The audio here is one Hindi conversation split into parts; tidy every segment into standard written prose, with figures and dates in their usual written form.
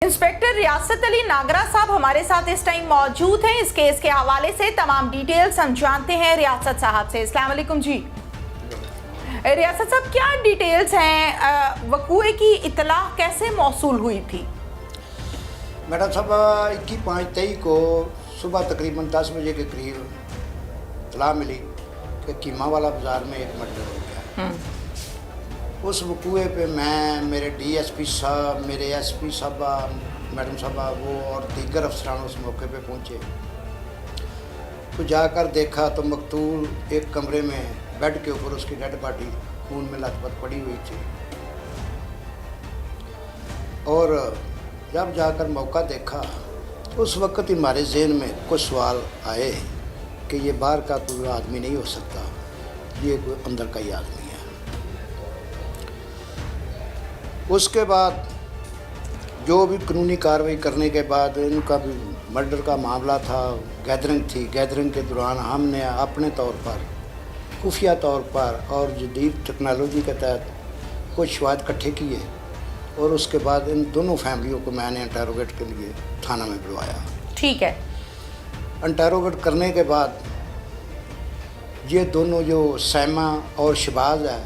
इंस्पेक्टर रियासत अली नागरा साहब हमारे साथ इस टाइम मौजूद हैं। इस केस के हवाले से तमाम डिटेल्स हम जानते हैं रियासत साहब से। अस्सलाम वालेकुम जी। रियासत साहब, क्या डिटेल्स हैं, वक़ूए की इत्तला कैसे मौसूल हुई थी? मैडम साहब, 21/5/23 को सुबह तकरीबन 10 बजे के करीब इत्तला मिली कि कीमा वाला बाज़ार में एक मर्डर हो गया। उस वकूए पे मैं, मेरे DSP साहब, मेरे SP साहबा, मैडम साहबा वो और दीगर अफसरान उस मौके पे पहुँचे। तो जाकर देखा तो मकतूल एक कमरे में बेड के ऊपर उसकी डेड बॉडी खून में लथपथ पड़ी हुई थी। और जब जाकर मौका देखा उस वक़्त ही हमारे जहन में कुछ सवाल आए कि ये बाहर का कोई आदमी नहीं हो सकता, ये कोई अंदर का ही आदमी है। उसके बाद जो भी कानूनी कार्रवाई करने के बाद इनका भी मर्डर का मामला था, गैदरिंग थी। गैदरिंग के दौरान हमने अपने तौर पर, खुफिया तौर पर और जदीद टेक्नोलॉजी के तहत कुछ शवाहिद इकट्ठे किए और उसके बाद इन दोनों फैमिलियों को मैंने इंटरोगेट के लिए थाना में बुलवाया। ठीक है। इंटरोगेट करने के बाद ये दोनों जो सैमा और शबाज है,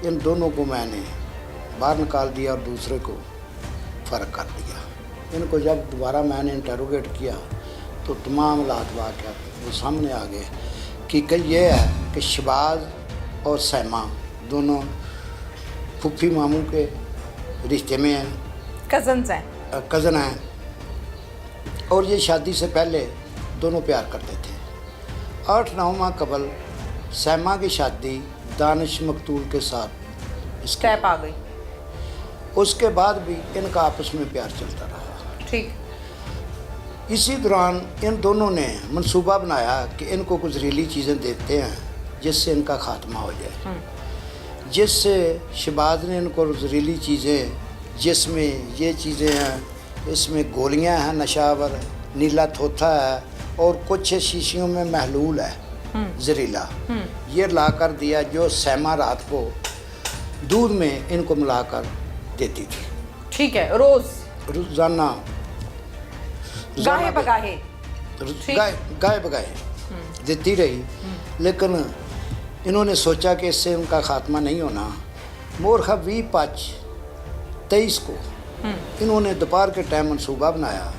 इन दोनों को मैंने बाहर निकाल दिया और दूसरे को फ़र्क कर दिया। इनको जब दोबारा मैंने इंटरोगेट किया तो तमाम हालात वाक़यात वो सामने आ गए कि ये है कि शबाज और सैमा दोनों फूफी मामू के रिश्ते में हैं, कज़न हैं और ये शादी से पहले दोनों प्यार करते थे। 8-9 माह कबल सैमा की शादी दानिश मकतूल के साथ स्टेप आ गई। उसके बाद भी इनका आपस में प्यार चलता रहा। ठीक। इसी दौरान इन दोनों ने मंसूबा बनाया कि इनको कुछ जहरीली चीज़ें देते हैं जिससे इनका खात्मा हो जाए। जिससे शबाज ने इनको जहरीली चीज़ें, जिसमें ये चीज़ें हैं, इसमें गोलियां हैं, नशावर, नीला थोथा है और कुछ शीशियों में महलूल है जहरीला, ये ला कर दिया, जो सैमा रात को दूध में इनको मिलाकर देती थी। ठीक है। रोज़ाना गाहे बगाहे देती रही। लेकिन इन्होंने सोचा कि इससे उनका खात्मा नहीं होना। मोरखा 20/5/23 को इन्होंने दोपहर के टाइम मंसूबा बनाया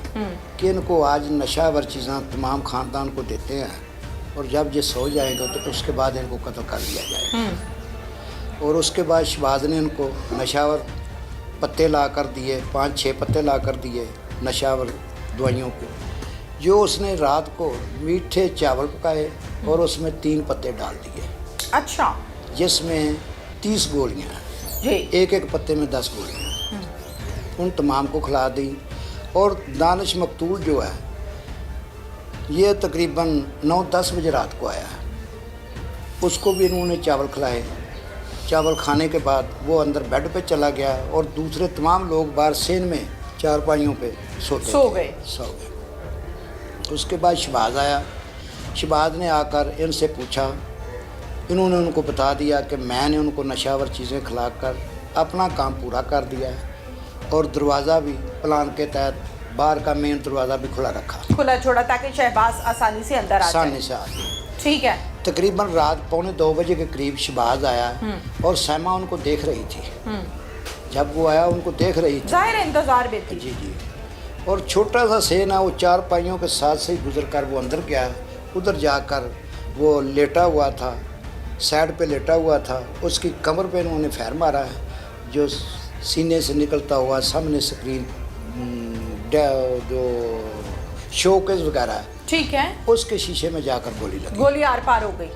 कि इनको आज नशावर चीज़ें तमाम ख़ानदान को देते हैं और जब ये सो जाएंगे तो उसके बाद इनको कत्ल कर दिया जाएगा। और उसके बाद शबाज ने इनको नशावर पत्ते ला कर दिए, 5-6 पत्ते ला कर दिए नशावर दवाइयों के, जो उसने रात को मीठे चावल पकाए और उसमें 3 पत्ते डाल दिए। अच्छा। जिसमें 30 गोलियाँ हैं, एक पत्ते में 10 गोलियाँ, उन तमाम को खिला दी। और दानिश मकतूल जो है ये तकरीबन 9-10 बजे रात को आया, उसको भी इन्होंने चावल खिलाए। चावल खाने के बाद वो अंदर बेड पे चला गया और दूसरे तमाम लोग बाहर सेन में चारपाइयों पे सो गए। उसके बाद शबाज आया। शबाज ने आकर इनसे पूछा, इन्होंने उनको बता दिया कि मैंने उनको नशावर चीज़ें खिलाकर अपना काम पूरा कर दिया है और दरवाज़ा भी प्लान के तहत बाहर का मेन दरवाज़ा भी खुला छोड़ा ताकि शहबाज आसानी से अंदर आ जाए। ठीक है। तकरीबन रात 1:45 बजे के करीब शबाज आया और सैमा उनको देख रही थी। जब वो आया उनको देख रही थी, जाहिर है इंतजार भी थी। जी। और छोटा सा सेन है, वो चारपाइयों के साथ से गुजर कर वो अंदर गया। उधर जाकर वो लेटा हुआ था, साइड पे लेटा हुआ था, उसकी कमर पे उन्होंने फैर मारा है, जो सीने से निकलता हुआ सामने स्क्रीन जो शोकेस वगैरह है, ठीक है, उसके शीशे में जाकर गोली लगी। गोली आर पार हो गई।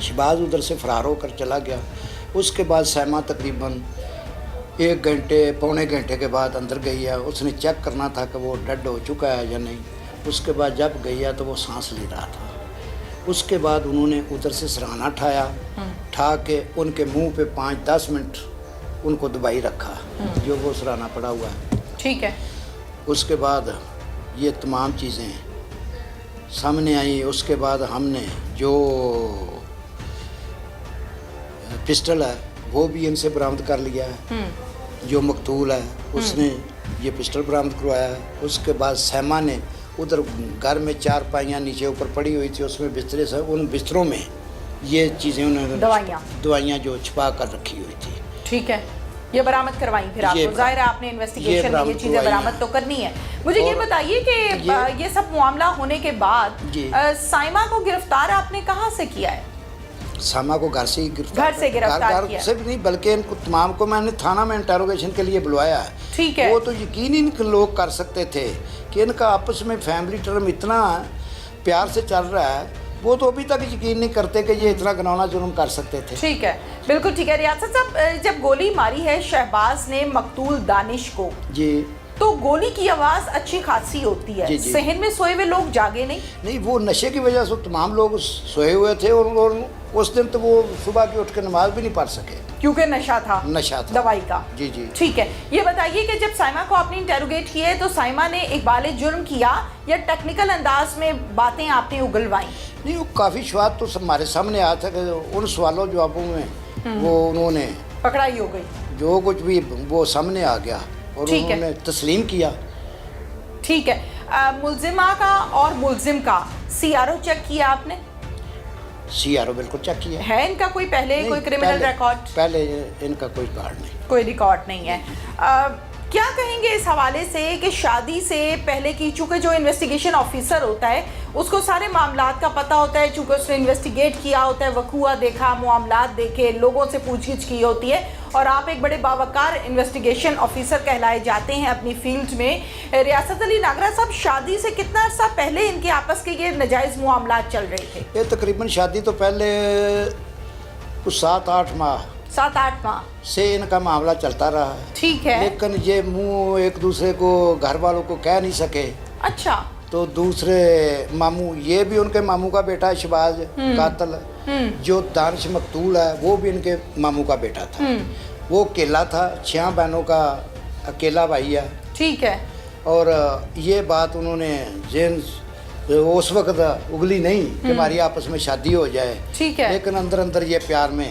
शबाज उधर से फरार होकर चला गया। उसके बाद सैमा तकरीबन 1 घंटे, पौने घंटे के बाद अंदर गई है। उसने चेक करना था कि वो डेड हो चुका है या नहीं। उसके बाद जब गई है तो वो सांस ले रहा था। उसके बाद उन्होंने उधर से सराहना उठा के उनके मुंह पे 5-10 मिनट उनको दबाई रखा, जो वो सराहना पड़ा हुआ है। ठीक है। उसके बाद ये तमाम चीज़ें सामने आई। उसके बाद हमने जो पिस्टल है वो भी इनसे बरामद कर लिया है। जो मकतूल है उसने ये पिस्टल बरामद करवाया। उसके बाद सैमा ने उधर घर में 4 पाइयाँ नीचे ऊपर पड़ी हुई थी, उसमें बिस्तरे से उन बिस्तरों में ये चीज़ें उन्होंने दवाइयाँ जो छुपा कर रखी हुई थी। ठीक है, ये बरामद करवाई फिर आपको? जाहिर है आपने इन्वेस्टिगेशन में ये चीज़ें बरामद तो करनी है। मुझे ये बताइए कि ये सब मामला होने के बाद साइमा को गिरफ्तार आपने कहाँ से किया है? सामा को घर से ही गिरफ्तार किया से भी नहीं, बल्कि इनको तमाम को मैंने थाना में इंटरोगेशन के लिए बुलवाया है। ठीक है। वो तो यकीन ही नहीं लोग कर सकते थे कि इनका आपस में फैमिली टर्म इतना प्यार से चल रहा है, वो तो अभी तक यकीन नहीं करते कि ये इतना घिनौना जुर्म कर सकते थे। ठीक है, बिल्कुल ठीक है। रियासत साहब, जब गोली मारी है शहबाज ने मकतूल दानिश को, जी, तो गोली की आवाज़ अच्छी खासी होती है। सहन में सोए हुए लोग जागे नहीं? वो नशे की वजह से तमाम लोग सोए हुए थे और उस दिन तो वो सुबह की उठ के नमाज भी नहीं पढ़ सके क्योंकि नशा था दवाई का। जी जी। ठीक है, ये बताइए कि जब साइमा को आपने इंटेरोगेट किया है तो साइमा ने इकबाल जुर्म किया या टेक्निकल अंदाज में बातें आपने उगलवाई? नहीं, वो काफ़ी स्वाद तो हमारे सामने आया था कि उन सवालों जवाबों में वो उन्होंने पकड़ाई हो गई, जो कुछ भी वो सामने आ गया और उन्होंने तस्लीम किया। ठीक है, मुलजिमा का और मुलजिम का CRO चेक किया आपने? CRO बिल्कुल चेक किया है। इनका कोई पहले कोई क्रिमिनल रिकॉर्ड? पहले इनका कोई कार्ड नहीं, कोई रिकॉर्ड नहीं है। क्या कहेंगे इस हवाले से कि शादी से पहले की, चूँकि जो इन्वेस्टिगेशन ऑफिसर होता है उसको सारे मामलात का पता होता है, चूँकि उसने इन्वेस्टिगेट किया होता है, वकूआ देखा, मामलात देखे, लोगों से पूछगिछ की होती है, और आप एक बड़े बावकार इन्वेस्टिगेशन ऑफिसर कहलाए जाते हैं अपनी फील्ड में। रियासत अली नागरा साहब, शादी से कितना अर्सा पहले इनके आपस के ये नाजायज़ मामलात चल रहे थे? ये तकरीबन शादी तो पहले कुछ 7-8 माह से इनका मामला चलता रहा है। ठीक है। लेकिन ये मुंह एक दूसरे को, घर वालों को कह नहीं सके। अच्छा। तो दूसरे मामू, ये भी उनके मामू का बेटा है शहबाज कातल, जो दानिश मकतूल है वो भी इनके मामू का बेटा था। वो अकेला था, 6 बहनों का अकेला भाई है। ठीक है। और ये बात उन्होंने उस वक्त उगली नहीं कि हमारी आपस में शादी हो जाए। ठीक है। लेकिन अंदर अंदर ये प्यार में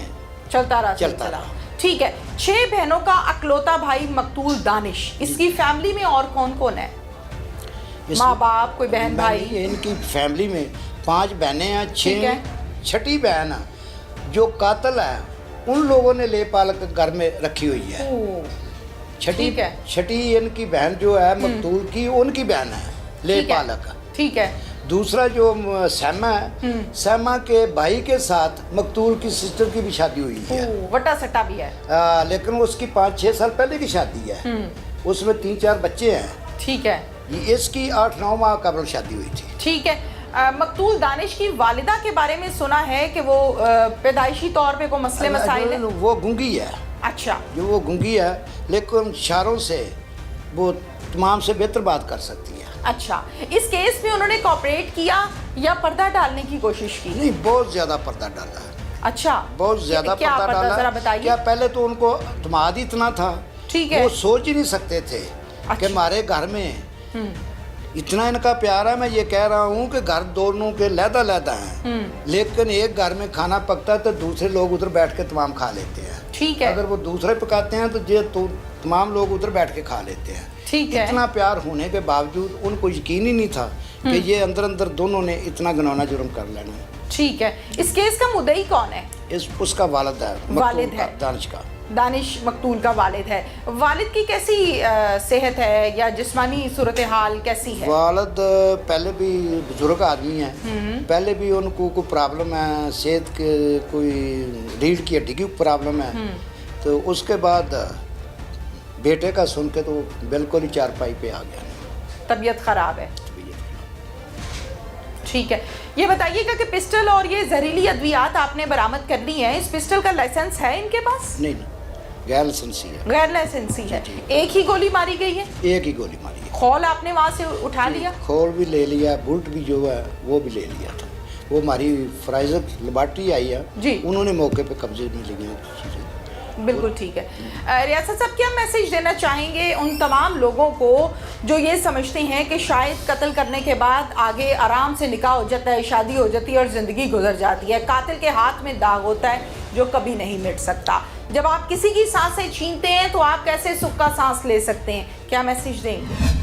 चलता रहा। ठीक है। 6 बहनों का अकलौता भाई मकतूल दानिश, इसकी फैमिली में और कौन कौन है? माँ बाप, कोई बहन भाई? इनकी फैमिली में 5 बहनें हैं, 6 बहन है जो कातल है उन लोगों ने ले पाल कर घर में रखी हुई है। छठी इनकी बहन जो है मकतूल की, उनकी बहन है ले पालक। ठीक है। दूसरा जो सैमा है, सैमा के भाई के साथ मकतूल की सिस्टर की भी शादी हुई है। वटा सट्टा भी है। लेकिन उसकी 5-6 साल पहले की शादी है, उसमें 3-4 बच्चे हैं। ठीक है। इसकी 8-9 माह कबल शादी हुई थी। ठीक है। मकतूल दानिश की वालिदा के बारे में सुना है कि वो पैदाइशी तौर पे कोई मसले मसाइल है? वो गूंगी है। अच्छा। जो वो गूंगी है लेकिन इशारों से वो तमाम से बेहतर बात कर सकती है। अच्छा, इस केस में उन्होंने कोऑपरेट किया या पर्दा डालने की कोशिश की? नहीं, बहुत ज्यादा पर्दा डाला है। अच्छा, बहुत ज्यादा पर्दा डाला। जरा बताइए। क्या पहले तो उनको तमाद इतना था, ठीक है, वो सोच ही नहीं सकते थे कि हमारे घर में इतना इनका प्यार है। मैं ये कह रहा हूँ कि घर दोनों के लहदा हैं, लेकिन एक घर में खाना पकता है तो दूसरे लोग उधर बैठ के तमाम खा लेते हैं। ठीक है। अगर वो दूसरे पकाते हैं तो ये तो तमाम लोग उधर बैठ के खा लेते हैं। ठीक है। इतना प्यार होने के बावजूद उनको यकीन ही नहीं था कि ये अंदर अंदर दोनों ने इतना घिनौना जुर्म कर लेना है। ठीक है। इस केस का मुद्दई कौन है? उसका वालिद है, दानिश का। दानिश मकतूल का वालिद है। वालिद की कैसी सेहत है या जिस्मानी सूरत हाल कैसी है? वालिद पहले भी बुजुर्ग आदमी है, पहले भी उनको कोई प्रॉब्लम है, सेहत के कोई रीढ़ की हड्डी की प्रॉब्लम है। तो उसके बाद बेटे का सुन के तो बिल्कुल ही चारपाई पे आ गया। तबीयत खराब है। ठीक है। ये बताइएगा कि पिस्टल और ये जहरीली अद्वियात आपने बरामद कर ली हैं, इस पिस्टल का लाइसेंस है इनके पास? नहीं, गैर लाइसेंसी है। गैर लाइसेंसी है। एक ही गोली मारी गई है? एक ही गोली मारी है। खोल आपने वहाँ से उठा लिया? खोल भी ले लिया, बुलेट भी जो है वो भी ले लिया था। वो हमारी फॉरेंसिक लेबॉरेटरी आई है जी, उन्होंने मौके पे कब्जे में ली हैं। बिल्कुल ठीक है। रियासत साहब, क्या मैसेज देना चाहेंगे उन तमाम लोगों को जो ये समझते हैं कि शायद कत्ल करने के बाद आगे आराम से निकाह हो जाता है, शादी हो जाती है और ज़िंदगी गुजर जाती है। कातिल के हाथ में दाग होता है जो कभी नहीं मिट सकता। जब आप किसी की सांसें छीनते हैं तो आप कैसे सुख का सांस ले सकते हैं? क्या मैसेज देंगे?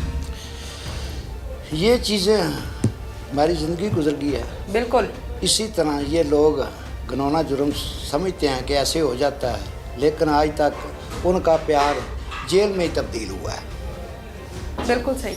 ये चीज़ें हमारी ज़िंदगी गुजर गई है। बिल्कुल। इसी तरह ये लोग घिनौना जुर्म समझते हैं कि ऐसे हो जाता है, लेकिन आज तक उनका प्यार जेल में ही तब्दील हुआ है। बिल्कुल सही।